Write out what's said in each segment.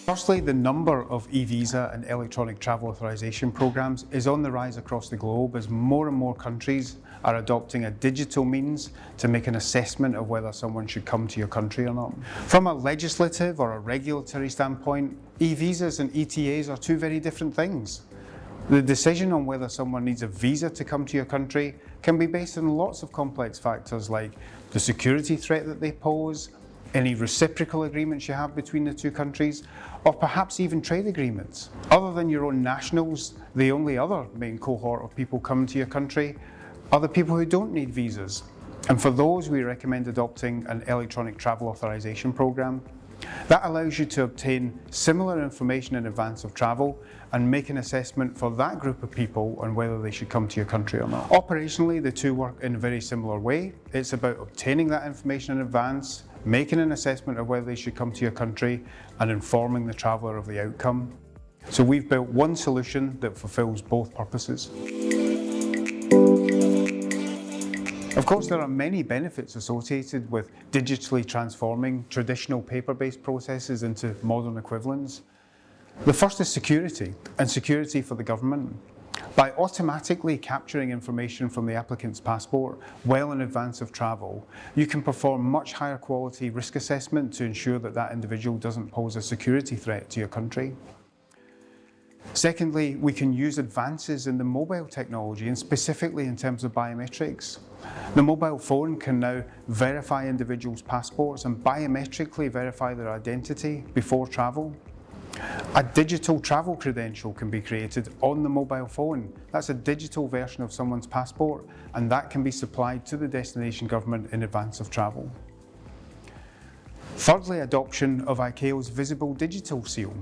Firstly, the number of eVisa and electronic travel authorization programs is on the rise across the globe as more and more countries are adopting a digital means to make an assessment of whether someone should come to your country or not. From a legislative or a regulatory standpoint, eVisas and eTAs are two very different things. The decision on whether someone needs a visa to come to your country can be based on lots of complex factors like the security threat that they pose, any reciprocal agreements you have between the two countries, or perhaps even trade agreements. Other than your own nationals, the only other main cohort of people coming to your country are the people who don't need visas. And for those, we recommend adopting an electronic travel authorization program. That allows you to obtain similar information in advance of travel and make an assessment for that group of people on whether they should come to your country or not. Operationally, the two work in a very similar way. It's about obtaining that information in advance, making an assessment of whether they should come to your country, and informing the traveller of the outcome. So we've built one solution that fulfills both purposes. Of course, there are many benefits associated with digitally transforming traditional paper-based processes into modern equivalents. The first is security, and security for the government. By automatically capturing information from the applicant's passport well in advance of travel, you can perform much higher quality risk assessment to ensure that that individual doesn't pose a security threat to your country. Secondly, we can use advances in the mobile technology, and specifically in terms of biometrics. The mobile phone can now verify individuals' passports and biometrically verify their identity before travel. A digital travel credential can be created on the mobile phone. That's a digital version of someone's passport, and that can be supplied to the destination government in advance of travel. Thirdly, adoption of ICAO's visible digital seal.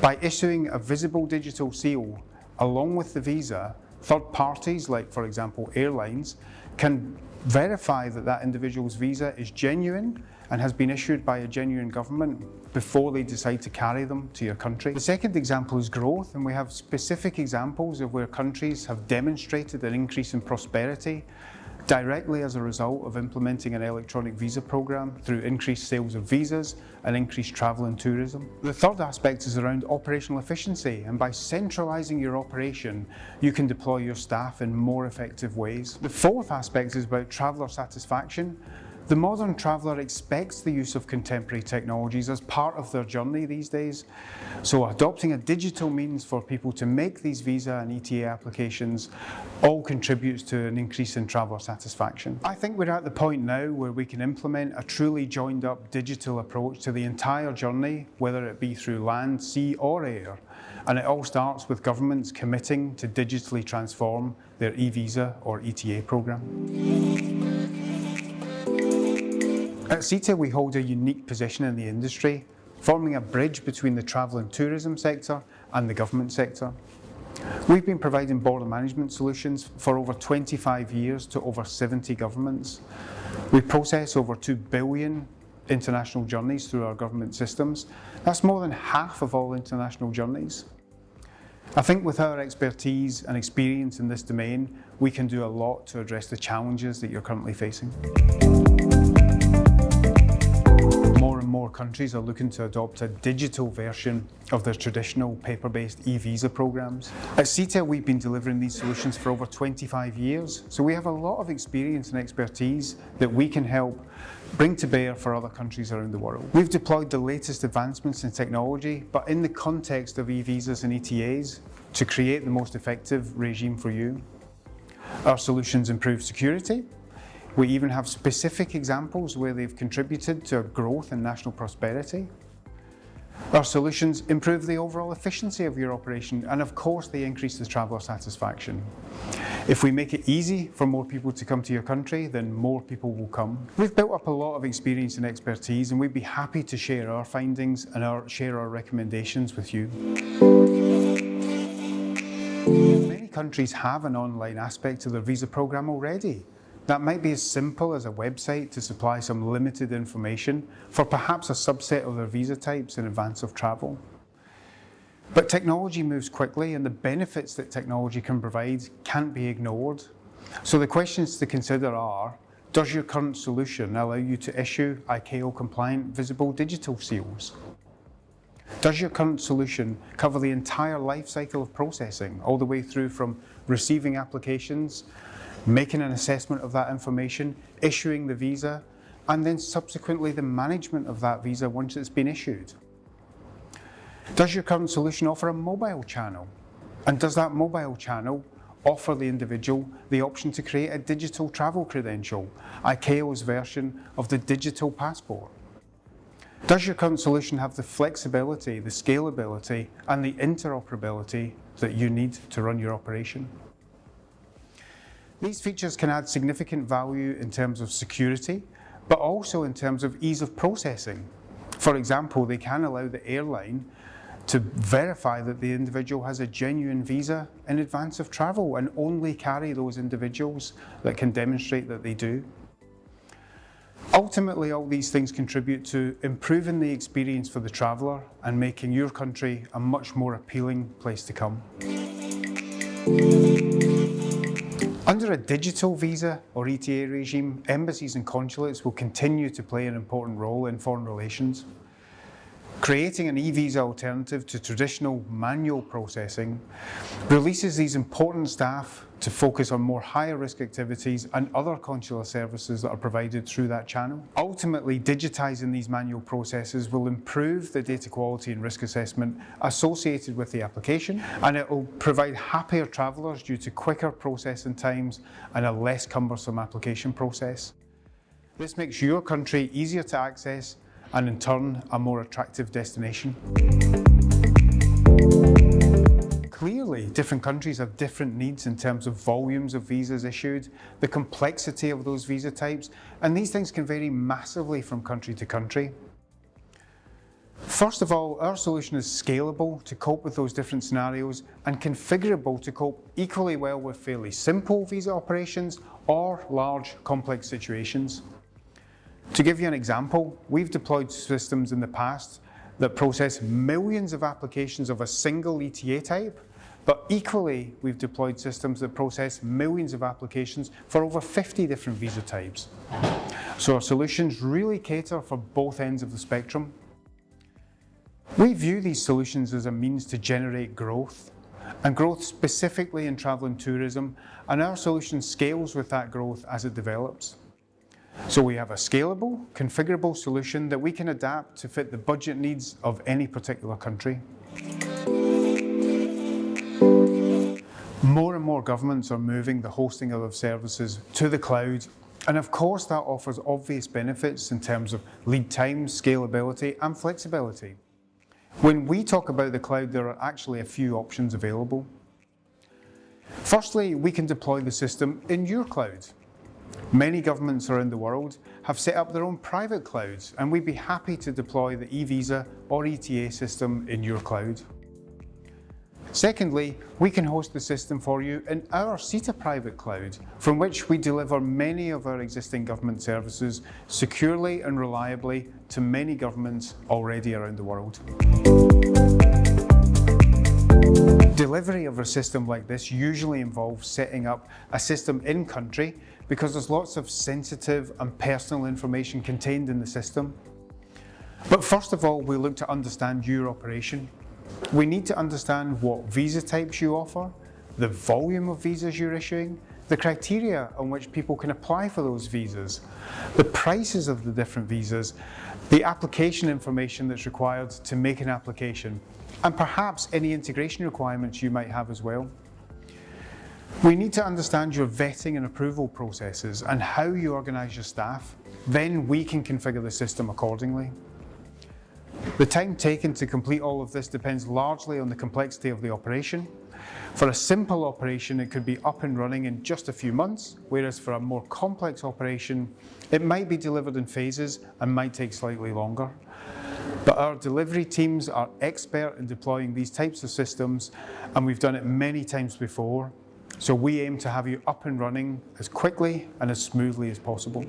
By issuing a visible digital seal along with the visa, third parties, like for example airlines, can verify that that individual's visa is genuine and has been issued by a genuine government before they decide to carry them to your country. The second example is growth, and we have specific examples of where countries have demonstrated an increase in prosperity directly as a result of implementing an electronic visa program through increased sales of visas and increased travel and tourism. The third aspect is around operational efficiency, and by centralising your operation, you can deploy your staff in more effective ways. The fourth aspect is about traveller satisfaction. The modern traveller expects the use of contemporary technologies as part of their journey these days. So adopting a digital means for people to make these visa and eTA applications all contributes to an increase in traveller satisfaction. I think we're at the point now where we can implement a truly joined up digital approach to the entire journey, whether it be through land, sea or air. And it all starts with governments committing to digitally transform their eVisa or eTA program. At SITA, we hold a unique position in the industry, forming a bridge between the travel and tourism sector and the government sector. We've been providing border management solutions for over 25 years to over 70 governments. We process over 2 billion international journeys through our government systems. That's more than half of all international journeys. I think with our expertise and experience in this domain, we can do a lot to address the challenges that you're currently facing. More countries are looking to adopt a digital version of their traditional paper-based eVisa programs. At SITA, we've been delivering these solutions for over 25 years, so we have a lot of experience and expertise that we can help bring to bear for other countries around the world. We've deployed the latest advancements in technology, but in the context of eVisas and eTAs, to create the most effective regime for you. Our solutions improve security. We even have specific examples where they've contributed to growth and national prosperity. Our solutions improve the overall efficiency of your operation, and of course they increase the traveller satisfaction. If we make it easy for more people to come to your country, then more people will come. We've built up a lot of experience and expertise, and we'd be happy to share our findings and share our recommendations with you. Many countries have an online aspect to their visa program already. That might be as simple as a website to supply some limited information for perhaps a subset of their visa types in advance of travel. But technology moves quickly, and the benefits that technology can provide can't be ignored. So the questions to consider are, Does your current solution allow you to issue ICAO-compliant visible digital seals? Does your current solution cover the entire life cycle of processing, all the way through from receiving applications, making an assessment of that information, issuing the visa, and then subsequently the management of that visa once it's been issued? Does your current solution offer a mobile channel? And does that mobile channel offer the individual the option to create a digital travel credential, ICAO's version of the digital passport? Does your current solution have the flexibility, the scalability, and the interoperability that you need to run your operation? These features can add significant value in terms of security, but also in terms of ease of processing. For example, they can allow the airline to verify that the individual has a genuine visa in advance of travel and only carry those individuals that can demonstrate that they do. Ultimately, all these things contribute to improving the experience for the traveller and making your country a much more appealing place to come. Under a digital visa or ETA regime, embassies and consulates will continue to play an important role in foreign relations. Creating an eVisa alternative to traditional manual processing releases these important staff to focus on more higher risk activities and other consular services that are provided through that channel. Ultimately, digitising these manual processes will improve the data quality and risk assessment associated with the application, and it will provide happier travellers due to quicker processing times and a less cumbersome application process. This makes your country easier to access and in turn a more attractive destination. Clearly, different countries have different needs in terms of volumes of visas issued, the complexity of those visa types, and these things can vary massively from country to country. First of all, our solution is scalable to cope with those different scenarios and configurable to cope equally well with fairly simple visa operations or large complex situations. To give you an example, we've deployed systems in the past that process millions of applications of a single ETA type, but equally we've deployed systems that process millions of applications for over 50 different visa types. So our solutions really cater for both ends of the spectrum. We view these solutions as a means to generate growth, and growth specifically in travel and tourism, and our solution scales with that growth as it develops. So we have a scalable, configurable solution that we can adapt to fit the budget needs of any particular country. More and more governments are moving the hosting of services to the cloud, and of course that offers obvious benefits in terms of lead times, scalability, and flexibility. When we talk about the cloud, there are actually a few options available. Firstly, we can deploy the system in your cloud. Many governments around the world have set up their own private clouds, and we'd be happy to deploy the eVisa or ETA system in your cloud. Secondly, we can host the system for you in our SITA private cloud, from which we deliver many of our existing government services securely and reliably to many governments already around the world. Delivery of a system like this usually involves setting up a system in country because there's lots of sensitive and personal information contained in the system. But first of all, we look to understand your operation. We need to understand what visa types you offer, the volume of visas you're issuing, the criteria on which people can apply for those visas, the prices of the different visas, the application information that's required to make an application, and perhaps any integration requirements you might have as well. We need to understand your vetting and approval processes and how you organise your staff. Then we can configure the system accordingly. The time taken to complete all of this depends largely on the complexity of the operation. For a simple operation, it could be up and running in just a few months, whereas for a more complex operation, it might be delivered in phases and might take slightly longer. But our delivery teams are expert in deploying these types of systems, and we've done it many times before. So we aim to have you up and running as quickly and as smoothly as possible.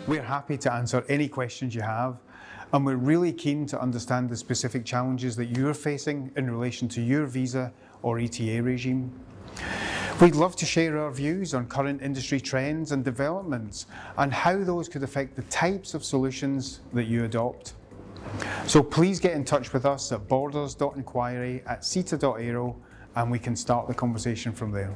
We're happy to answer any questions you have, and we're really keen to understand the specific challenges that you're facing in relation to your visa or ETA regime. We'd love to share our views on current industry trends and developments and how those could affect the types of solutions that you adopt. So please get in touch with us at borders.inquiry@sita.aero and we can start the conversation from there.